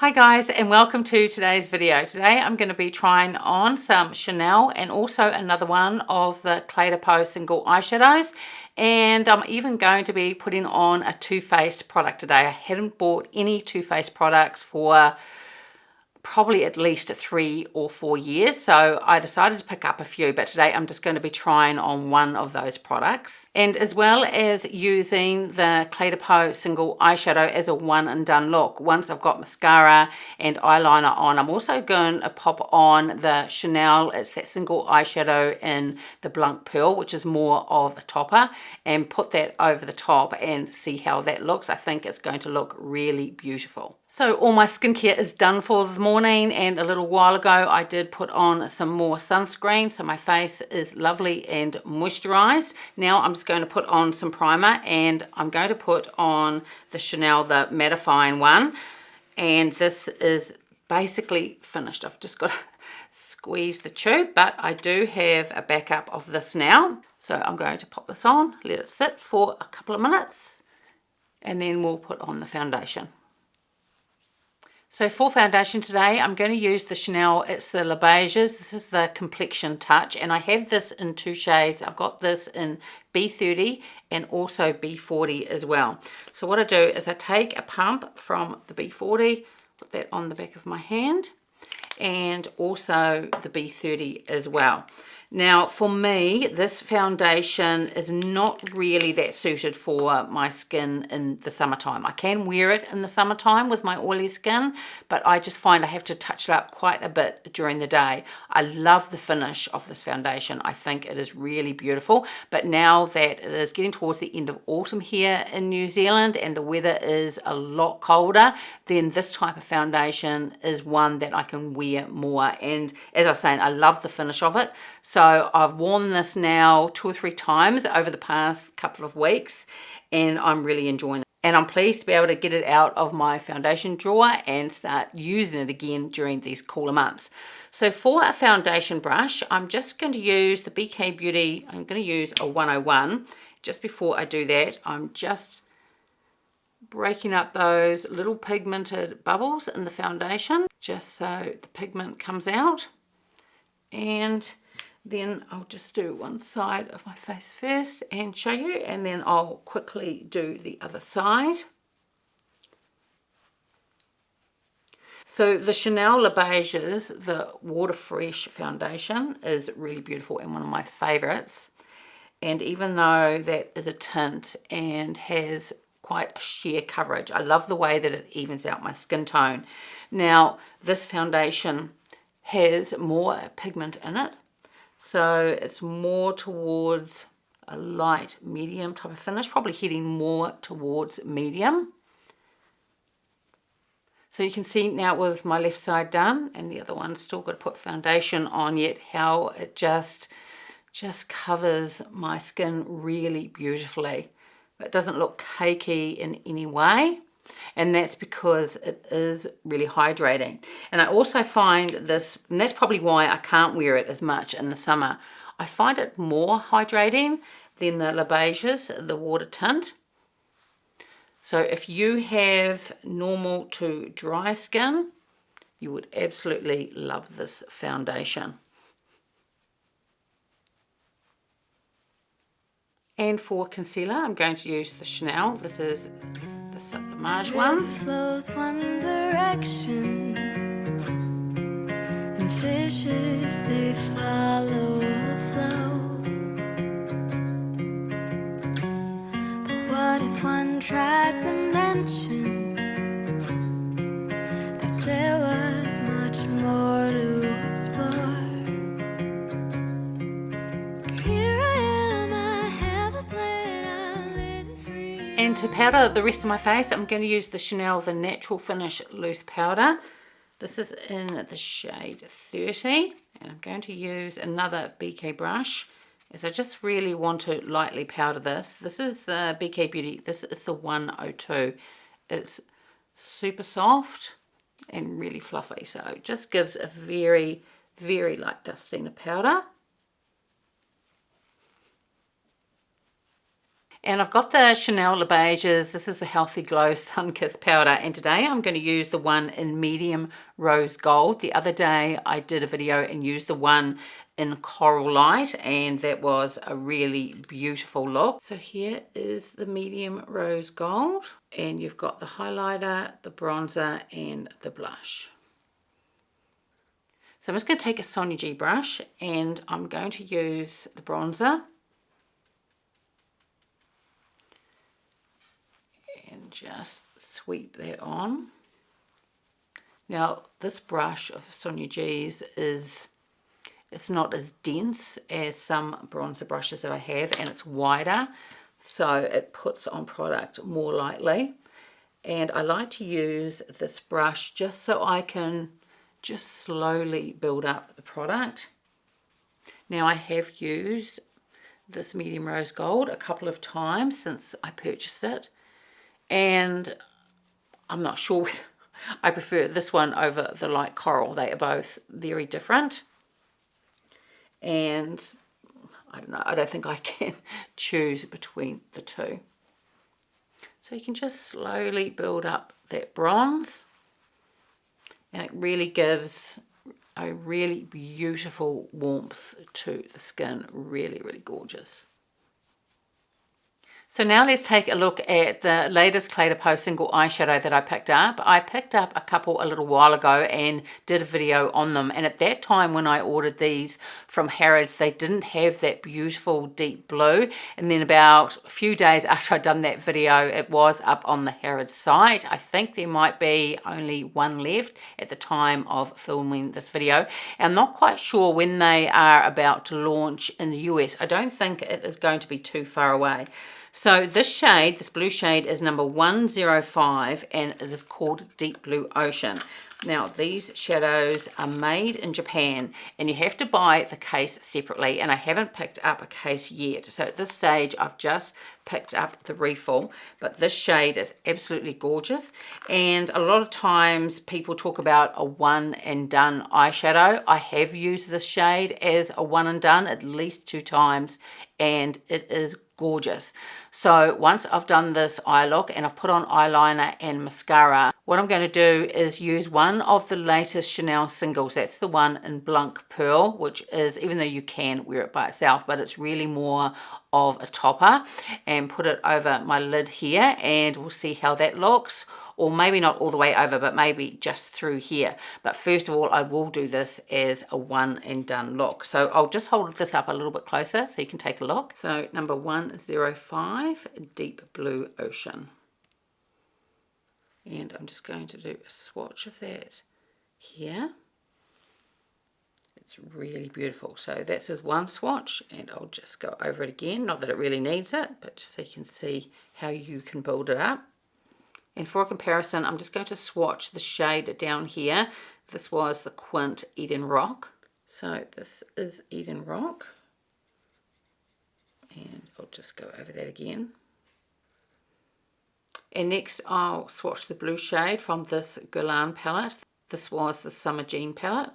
Hi guys, and welcome to today's video. Today I'm going to be trying on some Chanel and also another one of the Cle de Peau single eyeshadows, and I'm even going to be putting on a Too Faced product today. I hadn't bought any Too Faced products for probably at least 3 or 4 years, so I decided to pick up a few, but today I'm just going to be trying on one of those products, and as well as using the Cle de Peau single eyeshadow as a one and done look. Once I've got mascara and eyeliner on, I'm also going to pop on the Chanel, it's that single eyeshadow in the Blanc Perle, which is more of a topper, and put that over the top and see how that looks. I think it's going to look really beautiful. So all my skincare is done for the morning, and a little while ago I did put on some more sunscreen, so my face is lovely and moisturized. Now I'm just going to put on some primer, and I'm going to put on the Chanel, the mattifying one, and this is basically finished. I've just got to squeeze the tube, but I do have a backup of this now. So I'm going to pop this on, let it sit for a couple of minutes, and then we'll put on the foundation. So for foundation today, I'm going to use the Chanel, it's the Les Beiges. This is the Complexion Touch, and I have this in 2 shades. I've got this in B30 and also B40 as well. So what I do is I take a pump from the B40, put that on the back of my hand, and also the B30 as well. Now for me, this foundation is not really that suited for my skin in the summertime. I can wear it in the summertime with my oily skin, but I just find I have to touch it up quite a bit during the day. I love the finish of this foundation. I think it is really beautiful, but now that it is getting towards the end of autumn here in New Zealand and the weather is a lot colder, then this type of foundation is one that I can wear more. And as I was saying, I love the finish of it. So I've worn this now 2 or 3 times over the past couple of weeks, and I'm really enjoying it. And I'm pleased to be able to get it out of my foundation drawer and start using it again during these cooler months. So for a foundation brush, I'm just going to use the BK Beauty, I'm going to use a 101. Just before I do that, I'm just breaking up those little pigmented bubbles in the foundation, just so the pigment comes out. And then I'll just do one side of my face first and show you, and then I'll quickly do the other side. So the Chanel Les Beiges, the Water Fresh foundation, is really beautiful and one of my favorites. And even though that is a tint and has quite a sheer coverage, I love the way that it evens out my skin tone. Now this foundation has more pigment in it, so it's more towards a light medium type of finish, probably heading more towards medium. So you can see now with my left side done and the other one's still got to put foundation on yet, how it just covers my skin really beautifully. It doesn't look cakey in any way, and that's because it is really hydrating. And I also find this, and that's probably why I can't wear it as much in the summer, I find it more hydrating than the Les Beiges, the water tint. So if you have normal to dry skin, you would absolutely love this foundation. And for concealer, I'm going to use the Chanel. This is the Sublimage one. Flows one direction, and fishes they follow the flow. But what if one tried to mention that there was much more to explore? And to powder the rest of my face, I'm going to use the Chanel, the Natural Finish Loose Powder. This is in the shade 30, and I'm going to use another BK brush, as I just really want to lightly powder this. This is the BK Beauty, this is the 102. It's super soft and really fluffy, so it just gives a very, very light dusting of powder. And I've got the Chanel Les Beiges. This is the Healthy Glow Sun-Kissed Powder. And today I'm going to use the one in medium rose gold. The other day I did a video and used the one in coral light, and that was a really beautiful look. So here is the medium rose gold. And you've got the highlighter, the bronzer, and the blush. So I'm just going to take a Sonia G brush and I'm going to use the bronzer. And just sweep that on. Now this brush of Sonia G's it's not as dense as some bronzer brushes that I have, and it's wider, so it puts on product more lightly. And I like to use this brush just so I can just slowly build up the product. Now I have used this medium rose gold a couple of times since I purchased it, and I'm not sure whether I prefer this one over the light coral. They are both very different, and I don't know, I don't think I can choose between the two. So you can just slowly build up that bronze, and it really gives a really beautiful warmth to the skin. Really, really gorgeous. So now let's take a look at the latest Cle de Peau single eyeshadow that I picked up. I picked up a couple a little while ago and did a video on them. And at that time when I ordered these from Harrods, they didn't have that beautiful deep blue. And then about a few days after I'd done that video, it was up on the Harrods site. I think there might be only one left at the time of filming this video. And I'm not quite sure when they are about to launch in the US. I don't think it is going to be too far away. So this shade, this blue shade, is number 105, and it is called Deep Blue Ocean. Now these shadows are made in Japan, and you have to buy the case separately, and I haven't picked up a case yet. So at this stage I've just picked up the refill, but this shade is absolutely gorgeous. And a lot of times people talk about a one and done eyeshadow. I have used this shade as a one and done at least 2 times, and it is gorgeous. So once I've done this eye look and I've put on eyeliner and mascara, what I'm going to do is use one of the latest Chanel singles. That's the one in Blanc Perle, which is, even though you can wear it by itself, but it's really more of a topper, and put it over my lid here, and we'll see how that looks. Or maybe not all the way over, but maybe just through here. But first of all, I will do this as a one and done look. So I'll just hold this up a little bit closer so you can take a look. So number 105, Deep Blue Ocean. And I'm just going to do a swatch of that here. It's really beautiful. So that's with one swatch, and I'll just go over it again. Not that it really needs it, but just so you can see how you can build it up. And for a comparison, I'm just going to swatch the shade down here. This was the Quint Eden Rock. So this is Eden Rock. And I'll just go over that again. And next I'll swatch the blue shade from this Guerlain palette. This was the Summer Jean palette.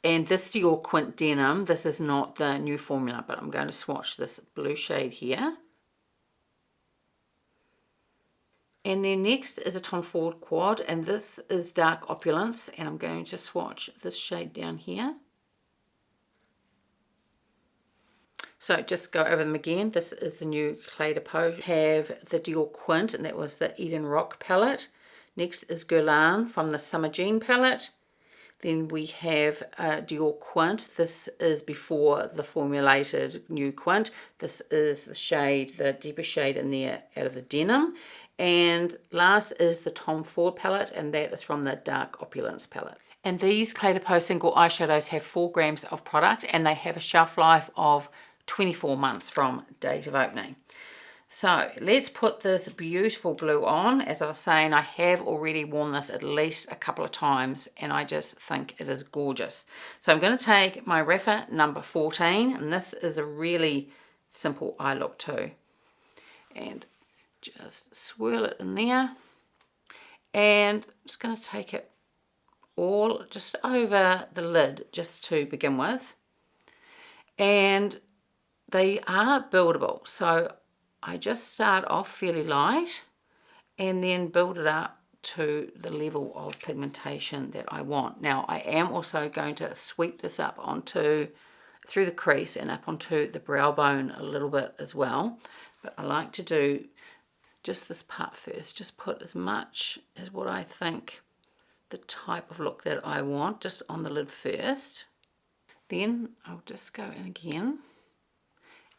And this is your Quint Denim. This is not the new formula, but I'm going to swatch this blue shade here. And then next is a Tom Ford Quad, and this is Dark Opulence, and I'm going to swatch this shade down here. So just go over them again. This is the new Cle de Peau. Have the Dior Quint, and that was the Eden Rock palette. Next is Guerlain from the Summer Jean palette. Then we have Dior Quint. This is before the formulated new Quint. This is the shade, the deeper shade in there out of the denim. And last is the Tom Ford palette, and that is from the Dark Opulence palette. And these Cle de Peau single eyeshadows have 4 grams of product, and they have a shelf life of 24 months from date of opening. So let's put this beautiful blue on. As I was saying, I have already worn this at least a couple of times, and I just think it is gorgeous. So I'm going to take my Rapha number 14, and this is a really simple eye look too. And just swirl it in there, and I'm just going to take it all just over the lid just to begin with. And they are buildable. So I just start off fairly light and then build it up to the level of pigmentation that I want. Now I am also going to sweep this up onto through the crease and up onto the brow bone a little bit as well, but I like to do just this part first, just put as much as what I think the type of look that I want just on the lid first. Then I'll just go in again,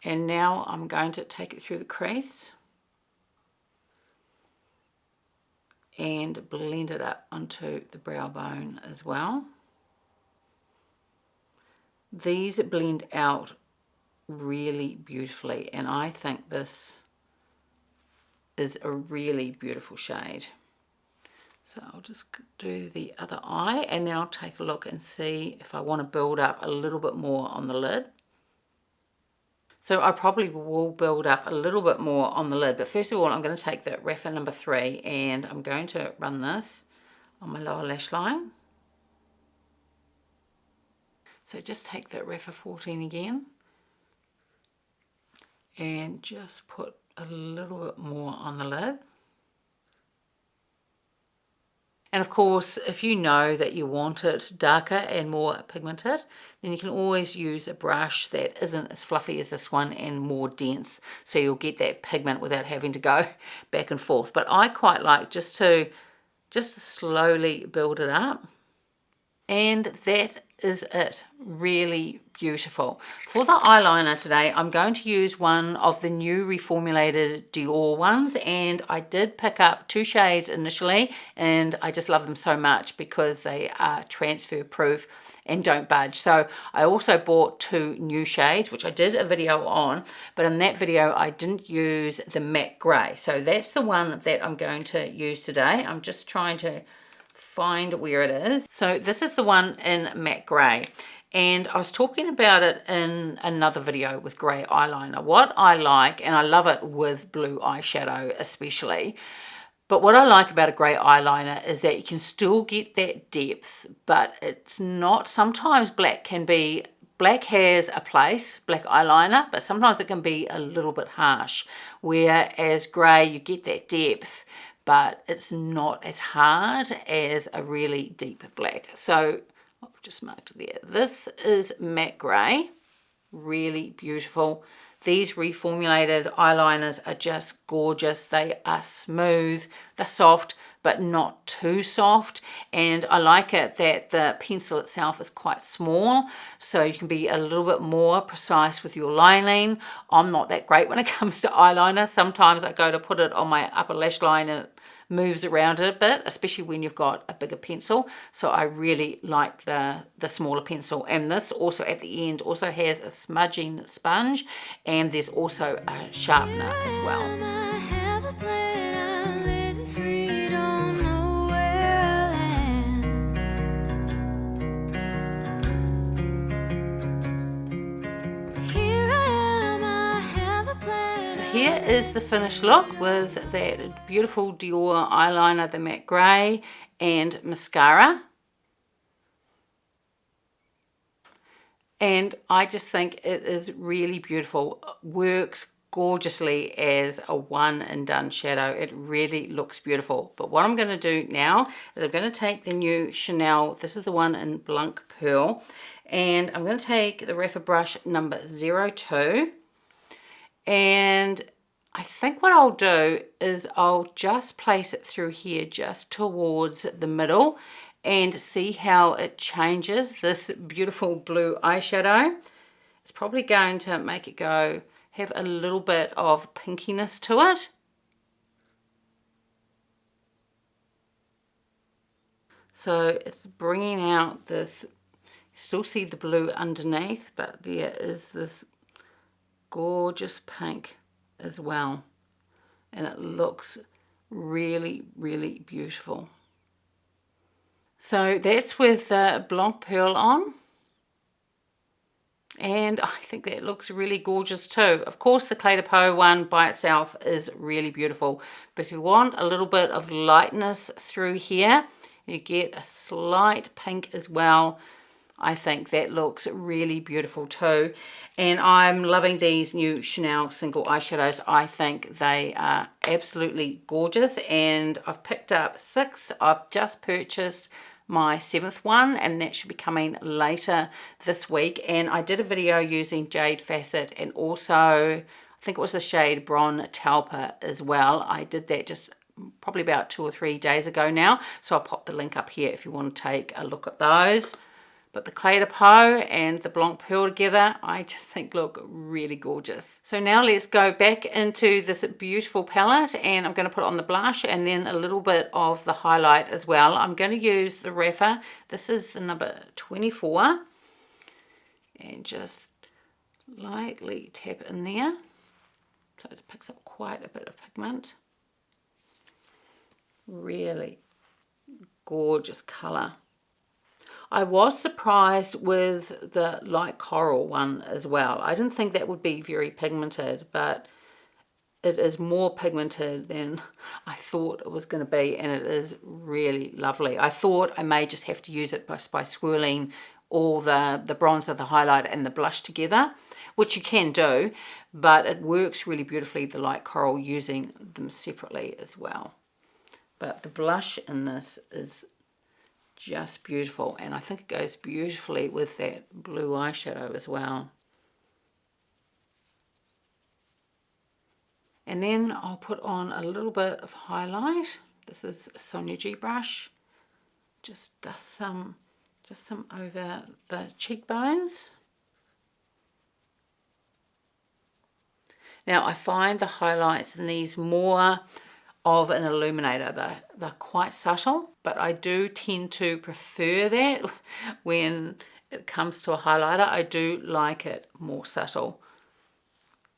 and now I'm going to take it through the crease and blend it up onto the brow bone as well. These blend out really beautifully, and I think this is a really beautiful shade. So I'll just do the other eye, and then I'll take a look and see if I want to build up a little bit more on the lid. So I probably will build up a little bit more on the lid, but first of all I'm going to take the Rapha number 3 and I'm going to run this on my lower lash line. So just take the Rapha 14 again and just put a little bit more on the lid. And of course, if you know that you want it darker and more pigmented, then you can always use a brush that isn't as fluffy as this one and more dense, so you'll get that pigment without having to go back and forth. But I quite like just to slowly build it up. And that is it. Really beautiful. For the eyeliner today, I'm going to use one of the new reformulated Dior ones, and I did pick up 2 shades initially, and I just love them so much because they are transfer proof and don't budge. So I also bought 2 new shades, which I did a video on, but in that video I didn't use the matte grey. So that's the one that I'm going to use today. I'm just trying to find where it is. So this is the one in matte grey, and I was talking about it in another video with grey eyeliner. What I like, and I love it with blue eyeshadow especially, but what I like about a grey eyeliner is that you can still get that depth, but it's not, sometimes black has a place, black eyeliner, but sometimes it can be a little bit harsh, whereas grey you get that depth, but it's not as hard as a really deep black. So I've just marked it there. This is matte grey, really beautiful. These reformulated eyeliners are just gorgeous. They are smooth, they're soft, but not too soft. And I like it that the pencil itself is quite small, so you can be a little bit more precise with your lining. I'm not that great when it comes to eyeliner. Sometimes I go to put it on my upper lash line and it moves around a bit, especially when you've got a bigger pencil. So I really like the smaller pencil. And this also at the end also has a smudging sponge, and there's also a sharpener as well. Here is the finished look with that beautiful Dior eyeliner, the matte grey, and mascara. And I just think it is really beautiful. Works gorgeously as a one and done shadow. It really looks beautiful. But what I'm going to do now is I'm going to take the new Chanel, this is the one in Blanc Perle, and I'm going to take the Rapha brush number 02. And I think what I'll do is I'll just place it through here just towards the middle and see how it changes this beautiful blue eyeshadow. It's probably going to make it have a little bit of pinkiness to it. So it's bringing out this, you still see the blue underneath, but there is this gorgeous pink as well, and it looks really, really beautiful. So that's with the Blanc Perle on, and I think that looks really gorgeous too. Of course the Cle de Peau one by itself is really beautiful, but if you want a little bit of lightness through here, you get a slight pink as well. I think that looks really beautiful too. And I'm loving these new Chanel single eyeshadows. I think they are absolutely gorgeous, and I've picked up 6. I've just purchased my 7th one, and that should be coming later this week. And I did a video using Jade Facet and also I think it was the shade Bronze Talpa as well. I did that just probably about 2 or 3 days ago now, so I'll pop the link up here if you want to take a look at those. But the Cle de Peau and the Blanc Perle together, I just think look really gorgeous. So now let's go back into this beautiful palette, and I'm going to put on the blush and then a little bit of the highlight as well. I'm going to use the Rapha. This is the number 24. And just lightly tap in there. So it picks up quite a bit of pigment. Really gorgeous colour. I was surprised with the light coral one as well. I didn't think that would be very pigmented, but it is more pigmented than I thought it was going to be, and it is really lovely. I thought I may just have to use it by swirling all the bronzer, the highlight and the blush together, which you can do, but it works really beautifully, the light coral, using them separately as well. But the blush in this is just beautiful, and I think it goes beautifully with that blue eyeshadow as well. And then I'll put on a little bit of highlight. This is a Sonia G brush. Just dust some over the cheekbones. Now I find the highlights in these more of an illuminator. They're quite subtle, but I do tend to prefer that when it comes to a highlighter. I do like it more subtle,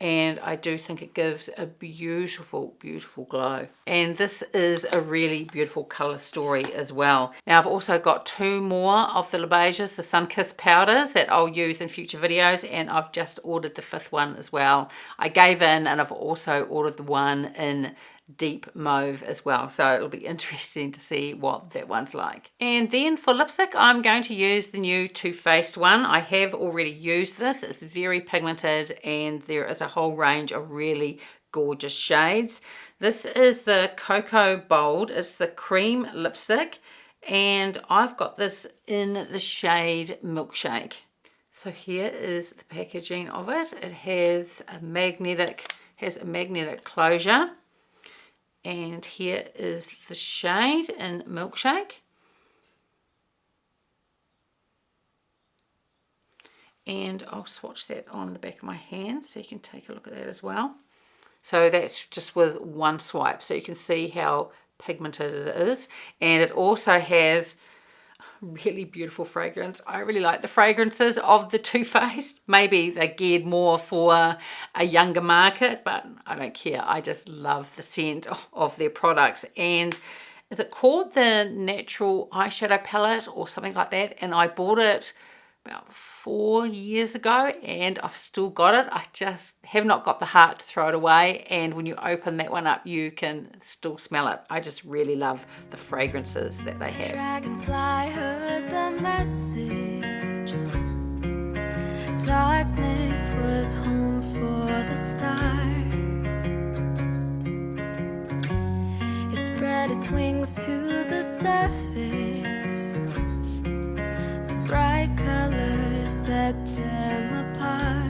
and I do think it gives a beautiful, beautiful glow. And this is a really beautiful colour story as well. Now I've also got 2 more of the Les Beiges, the Sun-Kissed Powders, that I'll use in future videos, and I've just ordered the 5th one as well. I gave in, and I've also ordered the one in deep mauve as well, so it'll be interesting to see what that one's like. And then for lipstick, I'm going to use the new Too Faced one. I have already used this. It's very pigmented, and there is a whole range of really gorgeous shades. This is the Cocoa Bold. It's the cream lipstick, and I've got this in the shade Milkshake. So here is the packaging of it. It has a magnetic closure. And here is the shade in Milkshake. And I'll swatch that on the back of my hand so you can take a look at that as well. So that's just with one swipe, so you can see how pigmented it is. And it also has really beautiful fragrance. I really like the fragrances of the Too Faced. Maybe they're geared more for a younger market, but I don't care. I just love the scent of their products. And is it called the Natural Eyeshadow Palette or something like that? And I bought it about 4 years ago, and I've still got it. I just have not got the heart to throw it away, and when you open that one up you can still smell it. I just really love the fragrances that they have. Dragonfly heard the message. Darkness was home for the star. It spread its wings to the surface. Bright colors set them apart.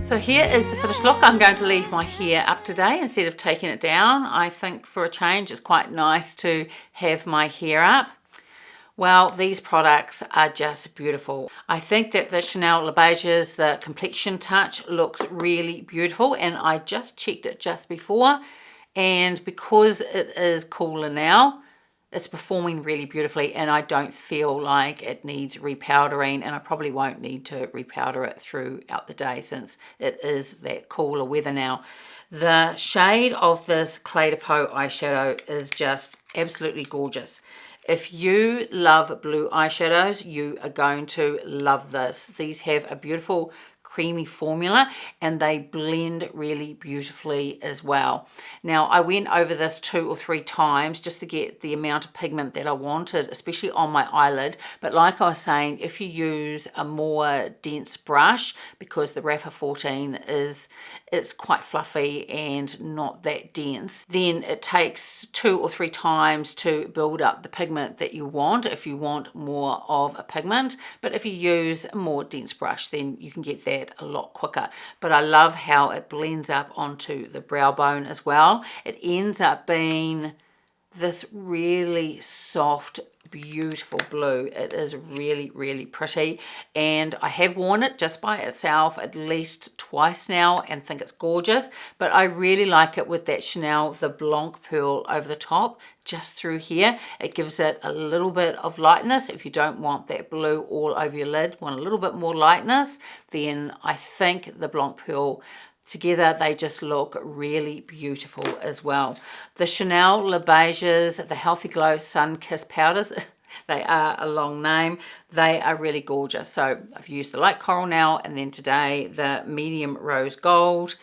So here is the finished look. I'm going to leave my hair up today instead of taking it down. I think for a change it's quite nice to have my hair up. Well, these products are just beautiful. I think that the Chanel Les Beiges, the Complexion Touch, looks really beautiful, and I just checked it just before, and because it is cooler now, it's performing really beautifully, and I don't feel like it needs repowdering, and I probably won't need to repowder it throughout the day since it is that cooler weather now. The shade of this Cle de Peau eyeshadow is just absolutely gorgeous. If you love blue eyeshadows, you are going to love this. These have a beautiful creamy formula, and they blend really beautifully as well. Now, I went over this 2 or 3 times just to get the amount of pigment that I wanted, especially on my eyelid. But like I was saying, if you use a more dense brush, because the Rapha 14 it's quite fluffy and not that dense, then it takes 2 or 3 times to build up the pigment that you want if you want more of a pigment. But if you use a more dense brush, then you can get that a lot quicker. But I love how it blends up onto the brow bone as well. It ends up being this really soft, beautiful blue. It is really, really pretty, and I have worn it just by itself at least twice now and think it's gorgeous. But I really like it with that Chanel, the Blanc Perle over the top, just through here. It gives it a little bit of lightness. If you don't want that blue all over your lid, want a little bit more lightness, then I think the Blanc Perle together, they just look really beautiful as well. The Chanel Les Beiges, the Healthy Glow Sun-Kissed Powders, they are a long name. They are really gorgeous. So I've used the light coral now, and then today the medium rose gold,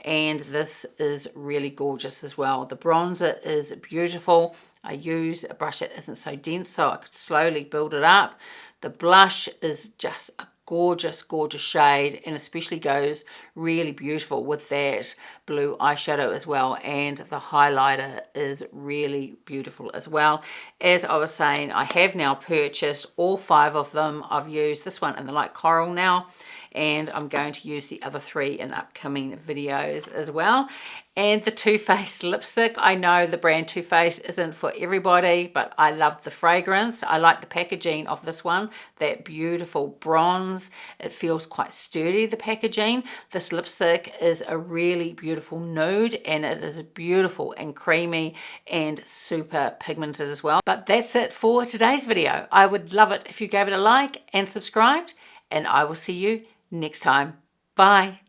and this is really gorgeous as well. The bronzer is beautiful. I use a brush that isn't so dense, so I could slowly build it up. The blush is just a gorgeous, gorgeous shade, and especially goes really beautiful with that blue eyeshadow as well. And the highlighter is really beautiful as well. As I was saying, I have now purchased all 5 of them. I've used this one in the light coral now, and I'm going to use the other 3 in upcoming videos as well. And the Too Faced lipstick, I know the brand Too Faced isn't for everybody, but I love the fragrance. I like the packaging of this one, that beautiful bronze. It feels quite sturdy, the packaging. This lipstick is a really beautiful nude, and it is beautiful and creamy and super pigmented as well. But that's it for today's video. I would love it if you gave it a like and subscribed, and I will see you next time. Bye.